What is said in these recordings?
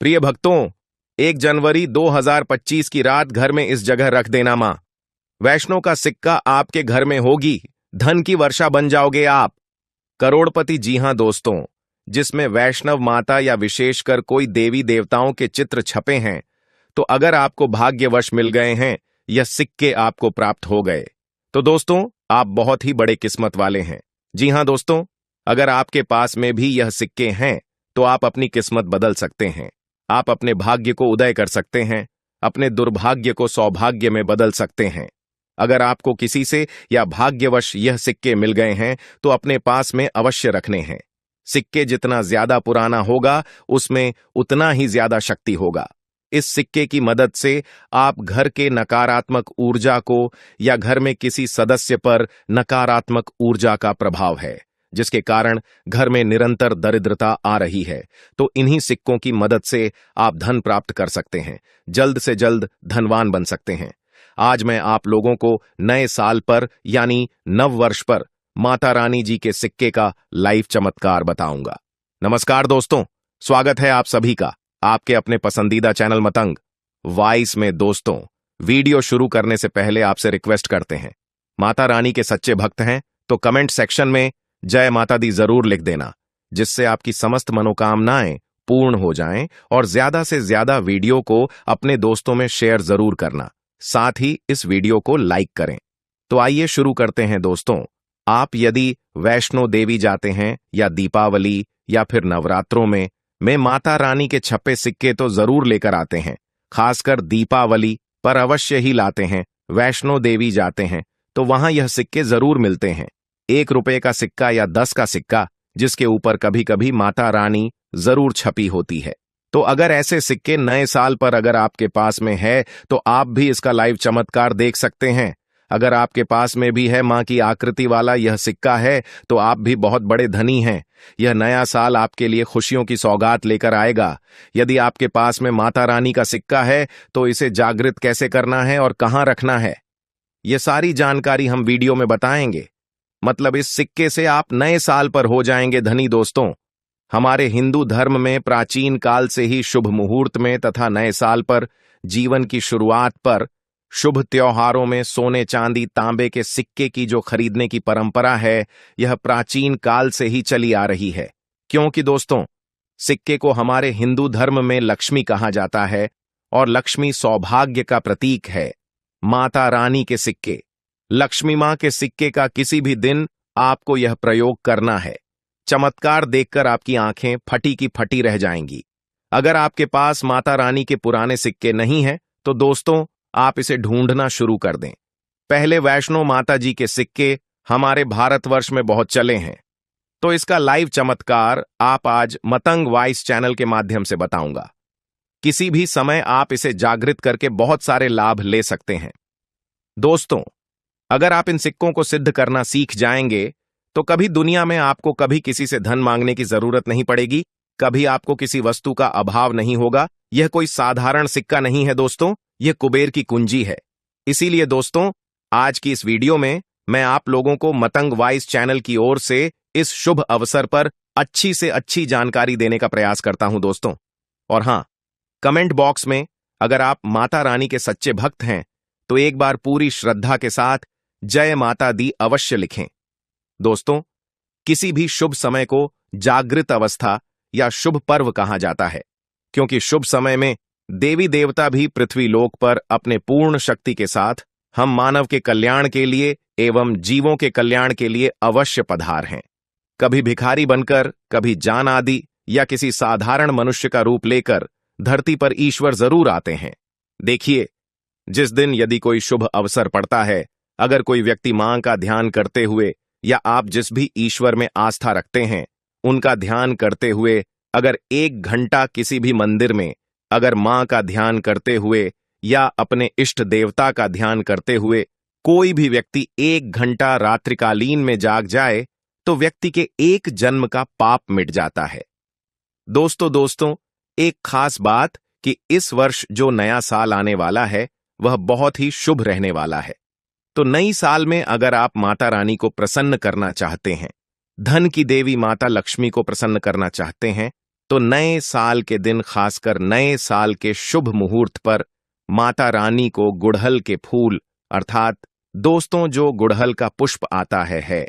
प्रिय भक्तों, 1 जनवरी 2025 की रात घर में इस जगह रख देना मां। वैष्णो का सिक्का आपके घर में होगी, धन की वर्षा बन जाओगे आप। करोड़पति, जी हां दोस्तों, जिसमें वैष्णव माता या विशेषकर कोई देवी देवताओं के चित्र छपे हैं, तो अगर आपको भाग्यवश मिल गए हैं, यह सिक्के आपको प्राप्त हो गए, तो दोस्तों आप बहुत ही बड़े किस्मत वाले हैं। जी हां दोस्तों, अगर आपके पास में भी यह सिक्के हैं, तो आप अपनी किस्मत बदल सकते हैं। आप अपने भाग्य को उदय कर सकते हैं, अपने दुर्भाग्य को सौभाग्य में बदल सकते हैं। अगर आपको किसी से या भाग्यवश यह सिक्के मिल गए हैं, तो अपने पास में अवश्य रखने हैं। सिक्के जितना ज्यादा पुराना होगा, उसमें उतना ही ज्यादा शक्ति होगा। इस सिक्के की मदद से आप घर के नकारात्मक ऊर्जा को या घर में किसी सदस्य पर नकारात्मक ऊर्जा का प्रभाव है, जिसके कारण घर में निरंतर दरिद्रता आ रही है, तो इन्हीं सिक्कों की मदद से आप धन प्राप्त कर सकते हैं, जल्द से जल्द धनवान बन सकते हैं। आज मैं आप लोगों को नए साल पर यानी नव वर्ष पर माता रानी जी के सिक्के का लाइव चमत्कार बताऊंगा। नमस्कार दोस्तों, स्वागत है आप सभी का आपके अपने पसंदीदा चैनल मतंग वॉइस में। दोस्तों, वीडियो शुरू करने से पहले आपसे रिक्वेस्ट करते हैं, माता रानी के सच्चे भक्त हैं तो कमेंट सेक्शन में जय माता दी जरूर लिख देना, जिससे आपकी समस्त मनोकामनाएं पूर्ण हो जाएं। और ज्यादा से ज्यादा वीडियो को अपने दोस्तों में शेयर जरूर करना, साथ ही इस वीडियो को लाइक करें। तो आइए शुरू करते हैं दोस्तों। आप यदि वैष्णो देवी जाते हैं या दीपावली या फिर नवरात्रों में माता रानी के छपे सिक्के तो जरूर लेकर आते हैं। खासकर दीपावली पर अवश्य ही लाते हैं। वैष्णो देवी जाते हैं तो वहां यह सिक्के जरूर मिलते हैं। 1 रुपए का सिक्का या 10 का सिक्का, जिसके ऊपर कभी कभी माता रानी जरूर छपी होती है। तो अगर ऐसे सिक्के नए साल पर अगर आपके पास में है, तो आप भी इसका लाइव चमत्कार देख सकते हैं। अगर आपके पास में भी है मां की आकृति वाला यह सिक्का है, तो आप भी बहुत बड़े धनी हैं। यह नया साल आपके लिए खुशियों की सौगात लेकर आएगा। यदि आपके पास में माता रानी का सिक्का है, तो इसे जागृत कैसे करना है और कहां रखना है, यह सारी जानकारी हम वीडियो में बताएंगे। मतलब इस सिक्के से आप नए साल पर हो जाएंगे धनी दोस्तों। हमारे हिंदू धर्म में प्राचीन काल से ही शुभ मुहूर्त में तथा नए साल पर, जीवन की शुरुआत पर, शुभ त्योहारों में सोने चांदी तांबे के सिक्के की जो खरीदने की परंपरा है, यह प्राचीन काल से ही चली आ रही है। क्योंकि दोस्तों, सिक्के को हमारे हिंदू धर्म में लक्ष्मी कहा जाता है और लक्ष्मी सौभाग्य का प्रतीक है। माता रानी के सिक्के, लक्ष्मी मां के सिक्के का किसी भी दिन आपको यह प्रयोग करना है। चमत्कार देखकर आपकी आंखें फटी की फटी रह जाएंगी। अगर आपके पास माता रानी के पुराने सिक्के नहीं हैं, तो दोस्तों आप इसे ढूंढना शुरू कर दें। पहले वैष्णो माता जी के सिक्के हमारे भारतवर्ष में बहुत चले हैं, तो इसका लाइव चमत्कार आप आज मतंग वॉइस चैनल के माध्यम से बताऊंगा। किसी भी समय आप इसे जागृत करके बहुत सारे लाभ ले सकते हैं। दोस्तों, अगर आप इन सिक्कों को सिद्ध करना सीख जाएंगे, तो कभी दुनिया में आपको कभी किसी से धन मांगने की जरूरत नहीं पड़ेगी, कभी आपको किसी वस्तु का अभाव नहीं होगा। यह कोई साधारण सिक्का नहीं है दोस्तों, यह कुबेर की कुंजी है। इसीलिए दोस्तों, आज की इस वीडियो में मैं आप लोगों को मतंग वॉइस चैनल की ओर से इस शुभ अवसर पर अच्छी से अच्छी जानकारी देने का प्रयास करता हूं दोस्तों। और हां, कमेंट बॉक्स में अगर आप माता रानी के सच्चे भक्त हैं, तो एक बार पूरी श्रद्धा के साथ जय माता दी अवश्य लिखें। दोस्तों, किसी भी शुभ समय को जागृत अवस्था या शुभ पर्व कहा जाता है, क्योंकि शुभ समय में देवी देवता भी पृथ्वी लोक पर अपने पूर्ण शक्ति के साथ हम मानव के कल्याण के लिए एवं जीवों के कल्याण के लिए अवश्य पधार हैं। कभी भिखारी बनकर, कभी जान आदि या किसी साधारण मनुष्य का रूप लेकर धरती पर ईश्वर जरूर आते हैं। देखिए, जिस दिन यदि कोई शुभ अवसर पड़ता है, अगर कोई व्यक्ति मां का ध्यान करते हुए या आप जिस भी ईश्वर में आस्था रखते हैं, उनका ध्यान करते हुए अगर 1 घंटा किसी भी मंदिर में अगर मां का ध्यान करते हुए या अपने इष्ट देवता का ध्यान करते हुए कोई भी व्यक्ति 1 घंटा रात्रिकालीन में जाग जाए, तो व्यक्ति के 1 जन्म का पाप मिट जाता है। दोस्तों, एक खास बात कि इस वर्ष जो नया साल आने वाला है, वह बहुत ही शुभ रहने वाला है। तो नई साल में अगर आप माता रानी को प्रसन्न करना चाहते हैं, धन की देवी माता लक्ष्मी को प्रसन्न करना चाहते हैं, तो नए साल के दिन, खासकर नए साल के शुभ मुहूर्त पर माता रानी को गुड़हल के फूल अर्थात दोस्तों जो गुड़हल का पुष्प आता है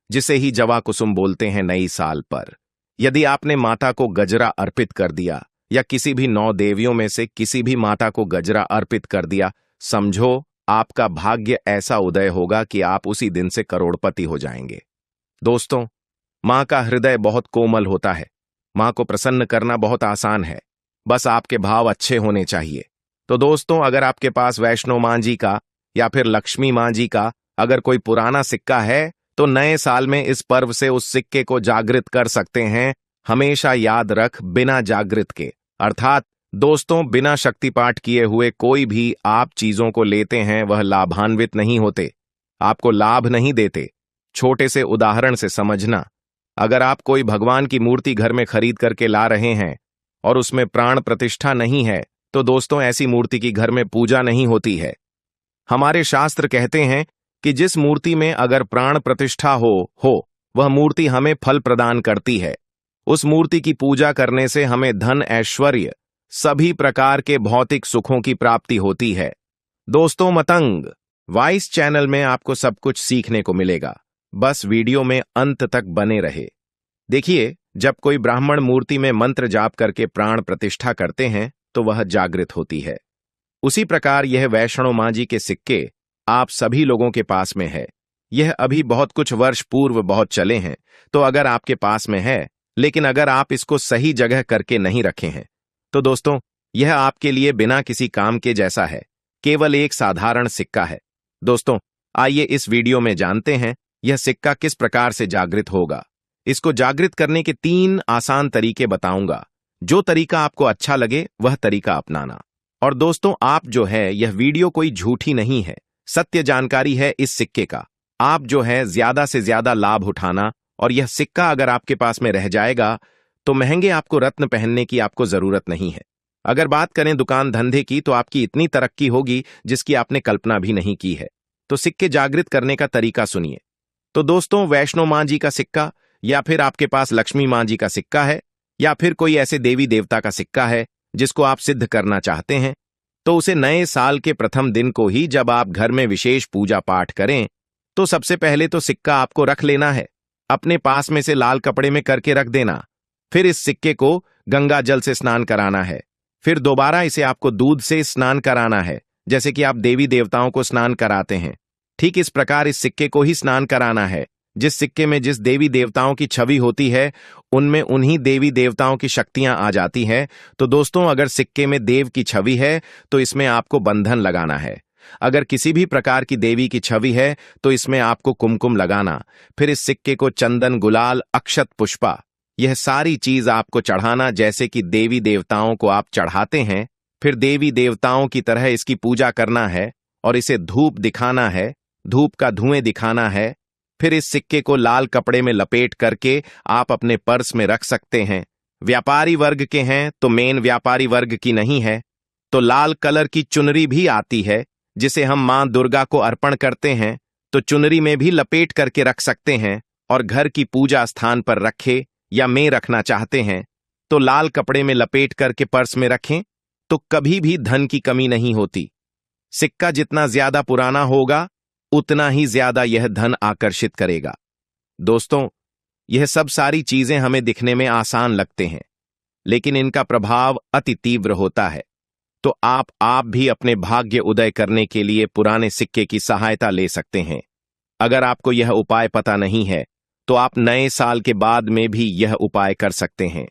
जिसे ही जवा कुसुम बोलते हैं, नई साल पर यदि आपने माता को गजरा अर्पित कर दिया या किसी भी 9 देवियों में से किसी भी माता को गजरा अर्पित कर दिया, समझो आपका भाग्य ऐसा उदय होगा कि आप उसी दिन से करोड़पति हो जाएंगे। दोस्तों, मां का हृदय बहुत कोमल होता है। मां को प्रसन्न करना बहुत आसान है, बस आपके भाव अच्छे होने चाहिए। तो दोस्तों, अगर आपके पास वैष्णो मां जी का या फिर लक्ष्मी मां जी का अगर कोई पुराना सिक्का है तो नए साल में इस पर्व से उस सिक्के को जागृत कर सकते हैं। हमेशा याद रख, बिना जागृत के अर्थात दोस्तों बिना शक्तिपाठ किए हुए कोई भी आप चीजों को लेते हैं वह लाभान्वित नहीं होते, आपको लाभ नहीं देते। छोटे से उदाहरण से समझना, अगर आप कोई भगवान की मूर्ति घर में खरीद करके ला रहे हैं और उसमें प्राण प्रतिष्ठा नहीं है तो दोस्तों ऐसी मूर्ति की घर में पूजा नहीं होती है। हमारे शास्त्र कहते हैं कि जिस मूर्ति में अगर प्राण प्रतिष्ठा हो वह मूर्ति हमें फल प्रदान करती है। उस मूर्ति की पूजा करने से हमें धन, ऐश्वर्य, सभी प्रकार के भौतिक सुखों की प्राप्ति होती है। दोस्तों, मतंग वाइस चैनल में आपको सब कुछ सीखने को मिलेगा, बस वीडियो में अंत तक बने रहे। देखिए, जब कोई ब्राह्मण मूर्ति में मंत्र जाप करके प्राण प्रतिष्ठा करते हैं तो वह जागृत होती है। उसी प्रकार यह वैष्णो मां जी के सिक्के आप सभी लोगों के पास में है। यह अभी बहुत कुछ वर्ष पूर्व बहुत चले हैं, तो अगर आपके पास में है, लेकिन अगर आप इसको सही जगह करके नहीं रखे हैं तो दोस्तों यह आपके लिए बिना किसी काम के जैसा है, केवल एक साधारण सिक्का है। दोस्तों, आइए इस वीडियो में जानते हैं यह सिक्का किस प्रकार से जागृत होगा। इसको जागृत करने के 3 आसान तरीके बताऊंगा। जो तरीका आपको अच्छा लगे वह तरीका अपनाना। और दोस्तों, आप जो है यह वीडियो कोई झूठी नहीं है, सत्य जानकारी है इस सिक्के का। आप जो है ज्यादा से ज्यादा लाभ उठाना, और यह सिक्का अगर आपके पास में रह जाएगा तो महंगे आपको रत्न पहनने की आपको जरूरत नहीं है। अगर बात करें दुकान धंधे की तो आपकी इतनी तरक्की होगी जिसकी आपने कल्पना भी नहीं की है। तो सिक्के जागृत करने का तरीका सुनिए। तो दोस्तों, वैष्णो मां जी का सिक्का या फिर आपके पास लक्ष्मी मां जी का सिक्का है या फिर कोई ऐसे देवी देवता का सिक्का है जिसको आप सिद्ध करना चाहते हैं, तो उसे नए साल के प्रथम दिन को ही जब आप घर में विशेष पूजा पाठ करें तो सबसे पहले तो सिक्का आपको रख लेना है, अपने पास में से लाल कपड़े में करके रख देना। फिर इस सिक्के को गंगा जल से स्नान कराना है। फिर दोबारा इसे आपको दूध से स्नान कराना है, जैसे कि आप देवी देवताओं को स्नान कराते हैं। ठीक इस प्रकार इस सिक्के को ही स्नान कराना है। जिस सिक्के में जिस देवी देवताओं की छवि होती है उनमें उन्हीं देवी देवताओं की शक्तियां आ जाती हैं। तो दोस्तों, अगर सिक्के में देव की छवि है तो इसमें आपको बंधन लगाना है। अगर किसी भी प्रकार की देवी की छवि है तो इसमें आपको कुमकुम लगाना। फिर इस सिक्के को चंदन, गुलाल, अक्षत, पुष्पा, यह सारी चीज आपको चढ़ाना जैसे कि देवी देवताओं को आप चढ़ाते हैं। फिर देवी देवताओं की तरह इसकी पूजा करना है और इसे धूप दिखाना है, धूप का धुएं दिखाना है। फिर इस सिक्के को लाल कपड़े में लपेट करके आप अपने पर्स में रख सकते हैं। व्यापारी वर्ग के हैं तो मेन व्यापारी वर्ग की नहीं है तो लाल कलर की चुनरी भी आती है जिसे हम मां दुर्गा को अर्पण करते हैं, तो चुनरी में भी लपेट करके रख सकते हैं। और घर की पूजा स्थान पर रखे या में रखना चाहते हैं तो लाल कपड़े में लपेट करके पर्स में रखें, तो कभी भी धन की कमी नहीं होती। सिक्का जितना ज्यादा पुराना होगा उतना ही ज्यादा यह धन आकर्षित करेगा। दोस्तों, यह सब सारी चीजें हमें दिखने में आसान लगते हैं, लेकिन इनका प्रभाव अति तीव्र होता है। तो आप भी अपने भाग्य उदय करने के लिए पुराने सिक्के की सहायता ले सकते हैं। अगर आपको यह उपाय पता नहीं है तो आप नए साल के बाद में भी यह उपाय कर सकते हैं।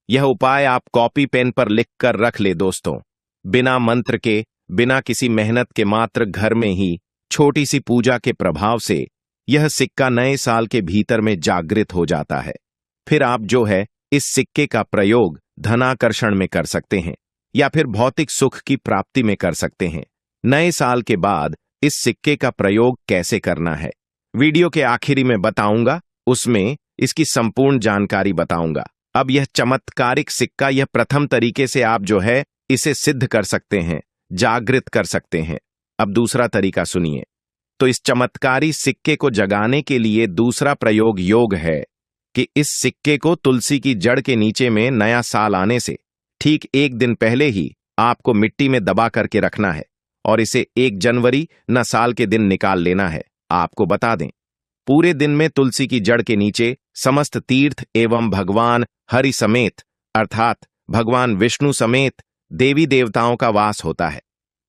यह उपाय आप कॉपी पेन पर लिख कर रख ले दोस्तों। बिना मंत्र के, बिना किसी मेहनत के, मात्र घर में ही छोटी सी पूजा के प्रभाव से यह सिक्का नए साल के भीतर में जागृत हो जाता है। फिर आप जो है इस सिक्के का प्रयोग धनाकर्षण में कर सकते हैं या फिर भौतिक सुख की प्राप्ति में कर सकते हैं। नए साल के बाद इस सिक्के का प्रयोग कैसे करना है वीडियो के आखिरी में बताऊंगा, उसमें इसकी संपूर्ण जानकारी बताऊंगा। अब यह चमत्कारिक सिक्का, यह प्रथम तरीके से आप जो है इसे सिद्ध कर सकते हैं, जागृत कर सकते हैं। अब दूसरा तरीका सुनिए। तो इस चमत्कारी सिक्के को जगाने के लिए दूसरा प्रयोग योग है। कि इस सिक्के को तुलसी की जड़ के नीचे में नया साल आने से ठीक एक दिन पहले ही आपको मिट्टी में दबा करके रखना है और इसे 1 जनवरी न साल के दिन निकाल लेना है। आपको बता दें, पूरे दिन में तुलसी की जड़ के नीचे समस्त तीर्थ एवं भगवान हरि समेत अर्थात भगवान विष्णु समेत देवी देवताओं का वास होता है।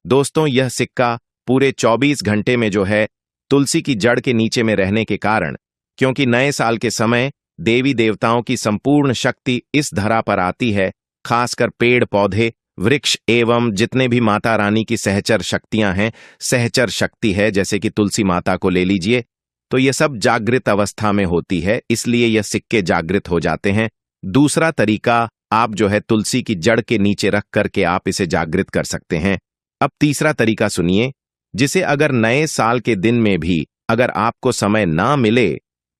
दोस्तों, यह सिक्का पूरे 24 घंटे में जो है तुलसी की जड़ के नीचे में रहने के कारण, क्योंकि नए साल के समय देवी देवताओं की संपूर्ण शक्ति इस धरा पर आती है, खासकर पेड़ पौधे वृक्ष एवं जितने भी माता रानी की सहचर शक्तियां हैं, सहचर शक्ति है जैसे कि तुलसी माता को ले लीजिए, तो ये सब जागृत अवस्था में होती है, इसलिए यह सिक्के जागृत हो जाते हैं। दूसरा तरीका, आप जो है तुलसी की जड़ के नीचे रख करके आप इसे जागृत कर सकते हैं। अब तीसरा तरीका सुनिए, जिसे अगर नए साल के दिन में भी अगर आपको समय ना मिले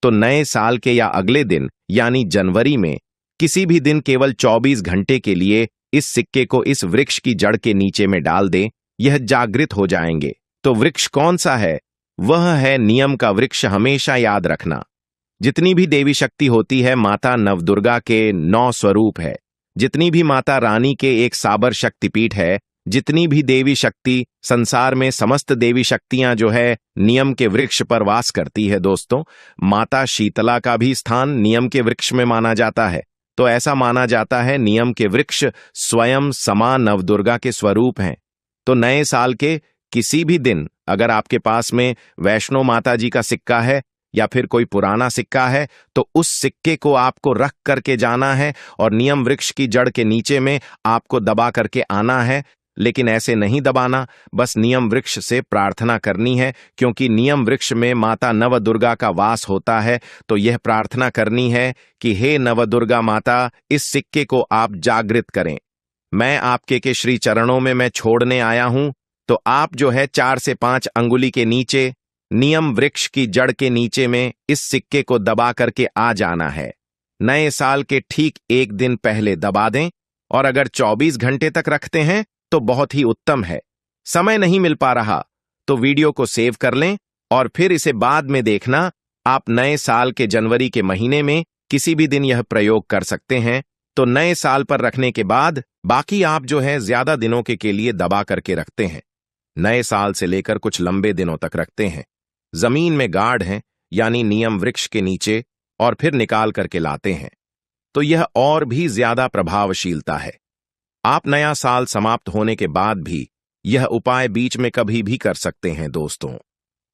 तो नए साल के या अगले दिन यानी जनवरी में किसी भी दिन केवल 24 घंटे के लिए इस सिक्के को इस वृक्ष की जड़ के नीचे में डाल दें, यह जागृत हो जाएंगे। तो वृक्ष कौन सा है? वह है नियम का वृक्ष। हमेशा याद रखना, जितनी भी देवी शक्ति होती है माता नवदुर्गा के 9 स्वरूप है, जितनी भी माता रानी के एक साबर शक्तिपीठ है, जितनी भी देवी शक्ति संसार में समस्त देवी शक्तियां जो है नियम के वृक्ष पर वास करती है। दोस्तों, माता शीतला का भी स्थान नियम के वृक्ष में माना जाता है। तो ऐसा माना जाता है नियम के वृक्ष स्वयं समा नवदुर्गा के स्वरूप हैं। तो नए साल के किसी भी दिन अगर आपके पास में वैष्णो माता जी का सिक्का है या फिर कोई पुराना सिक्का है, तो उस सिक्के को आपको रख करके जाना है और नियम वृक्ष की जड़ के नीचे में आपको दबा करके आना है। लेकिन ऐसे नहीं दबाना, बस नियम वृक्ष से प्रार्थना करनी है, क्योंकि नियम वृक्ष में माता नवदुर्गा का वास होता है। तो यह प्रार्थना करनी है कि हे नवदुर्गा माता, इस सिक्के को आप जागृत करें। मैं आपके के श्री चरणों में मैं छोड़ने आया हूं। तो आप जो है 4 से 5 अंगुली के नीचे नियम वृक्ष की जड़ के नीचे में इस सिक्के को दबा करके आ जाना है। नए साल के ठीक एक दिन पहले दबा दें, और अगर 24 घंटे तक रखते हैं तो बहुत ही उत्तम है। समय नहीं मिल पा रहा तो वीडियो को सेव कर लें और फिर इसे बाद में देखना। आप नए साल के जनवरी के महीने में किसी भी दिन यह प्रयोग कर सकते हैं। तो नए साल पर रखने के बाद बाकी आप जो है ज्यादा दिनों के लिए दबा करके रखते हैं। नए साल से लेकर कुछ लंबे दिनों तक रखते हैं, जमीन में गाड़ हैं यानी नियम वृक्ष के नीचे, और फिर निकाल करके लाते हैं। तो यह और भी ज्यादा प्रभावशीलता है। आप नया साल समाप्त होने के बाद भी यह उपाय बीच में कभी भी कर सकते हैं। दोस्तों,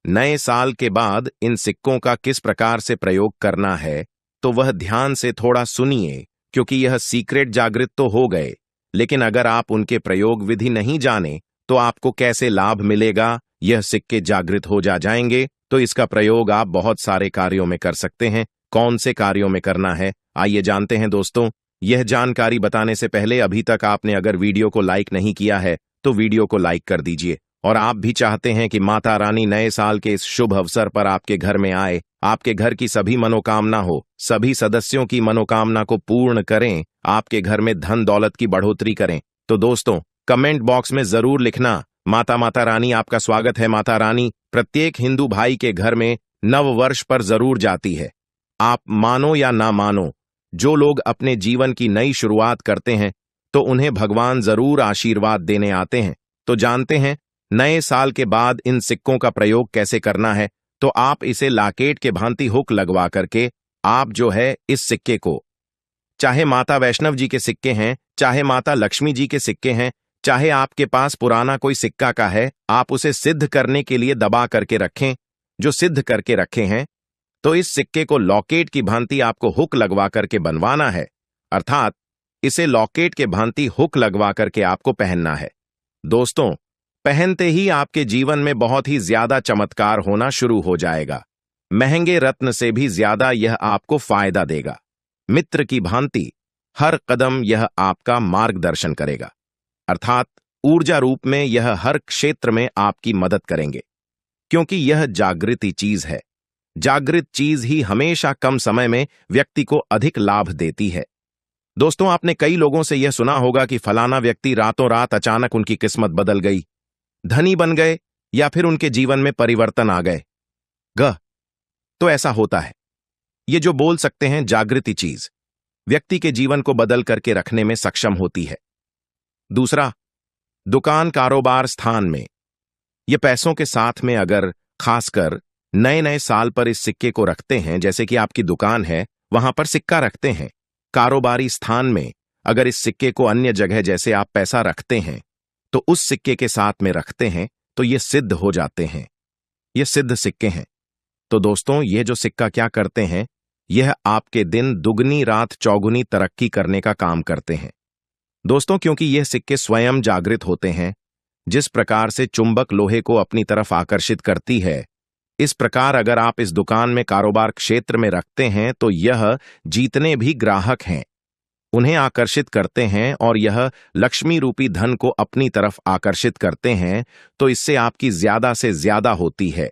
नए साल के बाद इन सिक्कों का किस प्रकार से प्रयोग करना है तो वह ध्यान से थोड़ा सुनिए, क्योंकि यह सीक्रेट जागृत तो हो गए, लेकिन अगर आप उनके प्रयोग विधि नहीं जाने तो आपको कैसे लाभ मिलेगा। यह सिक्के जागृत हो जाएंगे तो इसका प्रयोग आप बहुत सारे कार्यों में कर सकते हैं। कौन से कार्यों में करना है आइए जानते हैं। दोस्तों, यह जानकारी बताने से पहले अभी तक आपने अगर वीडियो को लाइक नहीं किया है तो वीडियो को लाइक कर दीजिए, और आप भी चाहते हैं कि माता रानी नए साल के इस शुभ अवसर पर आपके घर में आए, आपके घर की सभी मनोकामना हो, सभी सदस्यों की मनोकामना को पूर्ण करें, आपके घर में धन दौलत की बढ़ोतरी करें, तो दोस्तों कमेंट बॉक्स में जरूर लिखना माता रानी आपका स्वागत है। माता रानी प्रत्येक हिंदू भाई के घर में नव वर्ष पर जरूर जाती है। आप मानो या ना मानो, जो लोग अपने जीवन की नई शुरुआत करते हैं तो उन्हें भगवान जरूर आशीर्वाद देने आते हैं। तो जानते हैं नए साल के बाद इन सिक्कों का प्रयोग कैसे करना है। तो आप इसे लाकेट के भांति हुक लगवा करके आप जो है इस सिक्के को, चाहे माता वैष्णव जी के सिक्के हैं, चाहे माता लक्ष्मी जी के सिक्के हैं, चाहे आपके पास पुराना कोई सिक्का का है, आप उसे सिद्ध करने के लिए दबा करके रखें। जो सिद्ध करके रखे हैं तो इस सिक्के को लॉकेट की भांति आपको हुक लगवा करके बनवाना है, अर्थात इसे लॉकेट के भांति हुक लगवा करके आपको पहनना है। दोस्तों, पहनते ही आपके जीवन में बहुत ही ज्यादा चमत्कार होना शुरू हो जाएगा। महंगे रत्न से भी ज्यादा यह आपको फायदा देगा। मित्र की भांति हर कदम यह आपका मार्गदर्शन करेगा, अर्थात ऊर्जा रूप में यह हर क्षेत्र में आपकी मदद करेंगे, क्योंकि यह जागृति चीज है। जागृत चीज ही हमेशा कम समय में व्यक्ति को अधिक लाभ देती है। दोस्तों, आपने कई लोगों से यह सुना होगा कि फलाना व्यक्ति रातों रात अचानक उनकी किस्मत बदल गई, धनी बन गए या फिर उनके जीवन में परिवर्तन आ गए। तो ऐसा होता है, ये जो बोल सकते हैं जागृति चीज व्यक्ति के जीवन को बदल करके रखने में सक्षम होती है। दूसरा, दुकान कारोबार स्थान में ये पैसों के साथ में अगर खासकर नए नए साल पर इस सिक्के को रखते हैं, जैसे कि आपकी दुकान है वहां पर सिक्का रखते हैं, कारोबारी स्थान में अगर इस सिक्के को अन्य जगह जैसे आप पैसा रखते हैं तो उस सिक्के के साथ में रखते हैं तो ये सिद्ध हो जाते हैं, ये सिद्ध सिक्के हैं। तो दोस्तों, ये जो सिक्का क्या करते हैं, यह आपके दिन दुगनी रात चौगुनी तरक्की करने का काम करते हैं दोस्तों, क्योंकि यह सिक्के स्वयं जागृत होते हैं। जिस प्रकार से चुंबक लोहे को अपनी तरफ आकर्षित करती है, इस प्रकार अगर आप इस दुकान में कारोबार क्षेत्र में रखते हैं तो यह जितने भी ग्राहक हैं उन्हें आकर्षित करते हैं और यह लक्ष्मी रूपी धन को अपनी तरफ आकर्षित करते हैं, तो इससे आपकी ज्यादा से ज्यादा होती है।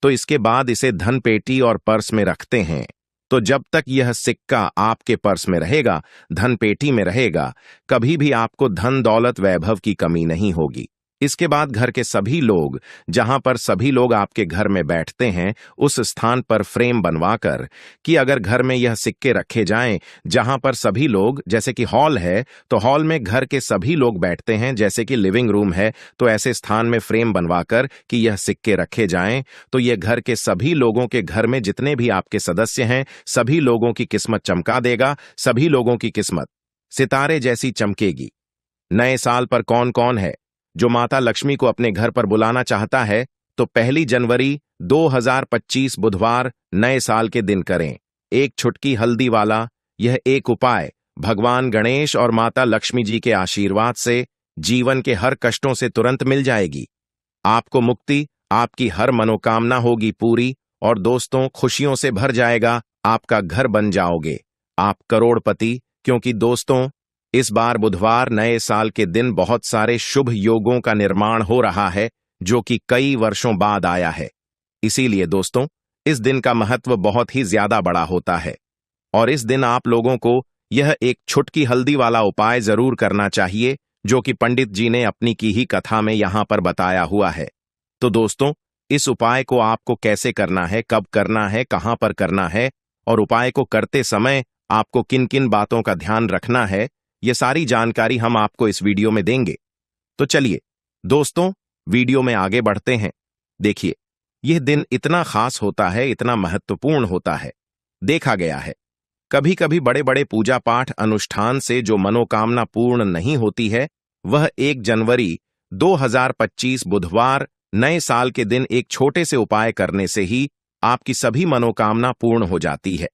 तो इसके बाद इसे धन पेटी और पर्स में रखते हैं। तो जब तक यह सिक्का आपके पर्स में रहेगा, धन पेटी में रहेगा, कभी भी आपको धन दौलत वैभव की कमी नहीं होगी। इसके बाद घर के सभी लोग, जहां पर सभी लोग आपके घर में बैठते हैं, उस स्थान पर फ्रेम बनवाकर कि अगर घर में यह सिक्के रखे जाएं, जहां पर सभी लोग, जैसे कि हॉल है तो हॉल में घर के सभी लोग बैठते हैं, जैसे कि लिविंग रूम है तो ऐसे स्थान में फ्रेम बनवाकर कि यह सिक्के रखे जाएं, तो यह घर के सभी लोगों के घर में जितने भी आपके सदस्य हैं सभी लोगों की किस्मत चमका देगा, सभी लोगों की किस्मत सितारे जैसी चमकेगी। नए साल पर कौन कौन है जो माता लक्ष्मी को अपने घर पर बुलाना चाहता है, तो 1 जनवरी 2025 बुधवार नए साल के दिन करें एक छुटकी हल्दी वाला यह एक उपाय। भगवान गणेश और माता लक्ष्मी जी के आशीर्वाद से जीवन के हर कष्टों से तुरंत मिल जाएगी, आपको मुक्ति, आपकी हर मनोकामना होगी पूरी और दोस्तों खुशियों से भर जाएगा, आपका घर बन जाओगे, आप करोड़पति। क्योंकि दोस्तों, इस बार बुधवार नए साल के दिन बहुत सारे शुभ योगों का निर्माण हो रहा है जो कि कई वर्षों बाद आया है। इसीलिए दोस्तों, इस दिन का महत्व बहुत ही ज्यादा बड़ा होता है और इस दिन आप लोगों को यह एक छुटकी हल्दी वाला उपाय जरूर करना चाहिए जो कि पंडित जी ने अपनी की ही कथा में यहां पर बताया हुआ है। तो दोस्तों, इस उपाय को आपको कैसे करना है, कब करना है, कहां पर करना है और उपाय को करते समय आपको किन किन बातों का ध्यान रखना है, ये सारी जानकारी हम आपको इस वीडियो में देंगे। तो चलिए दोस्तों, वीडियो में आगे बढ़ते हैं। देखिए, यह दिन इतना खास होता है, इतना महत्वपूर्ण होता है। देखा गया है कभी कभी बड़े बड़े पूजा पाठ अनुष्ठान से जो मनोकामना पूर्ण नहीं होती है, वह 1 जनवरी 2025 बुधवार नए साल के दिन एक छोटे से उपाय करने से ही आपकी सभी मनोकामना पूर्ण हो जाती है।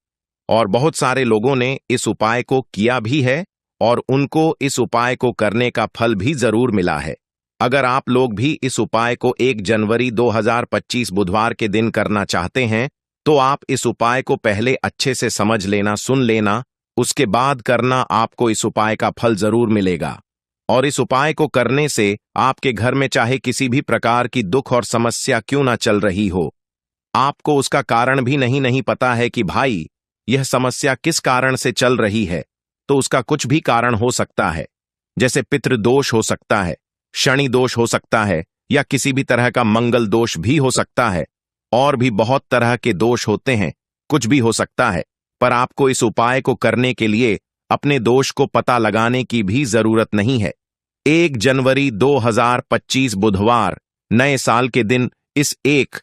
और बहुत सारे लोगों ने इस उपाय को किया भी है और उनको इस उपाय को करने का फल भी जरूर मिला है। अगर आप लोग भी इस उपाय को 1 जनवरी 2025 बुधवार के दिन करना चाहते हैं, तो आप इस उपाय को पहले अच्छे से समझ लेना, सुन लेना, उसके बाद करना, आपको इस उपाय का फल जरूर मिलेगा। और इस उपाय को करने से आपके घर में चाहे किसी भी प्रकार की दुख और समस्या क्यों ना चल रही हो, आपको उसका कारण भी नहीं पता है कि भाई यह समस्या किस कारण से चल रही है, तो उसका कुछ भी कारण हो सकता है। जैसे पितृदोष हो सकता है, शनि दोष हो सकता है, या किसी भी तरह का मंगल दोष भी हो सकता है, और भी बहुत तरह के दोष होते हैं, कुछ भी हो सकता है। पर आपको इस उपाय को करने के लिए अपने दोष को पता लगाने की भी जरूरत नहीं है। 1 जनवरी 2025 बुधवार नए साल के दिन इस एक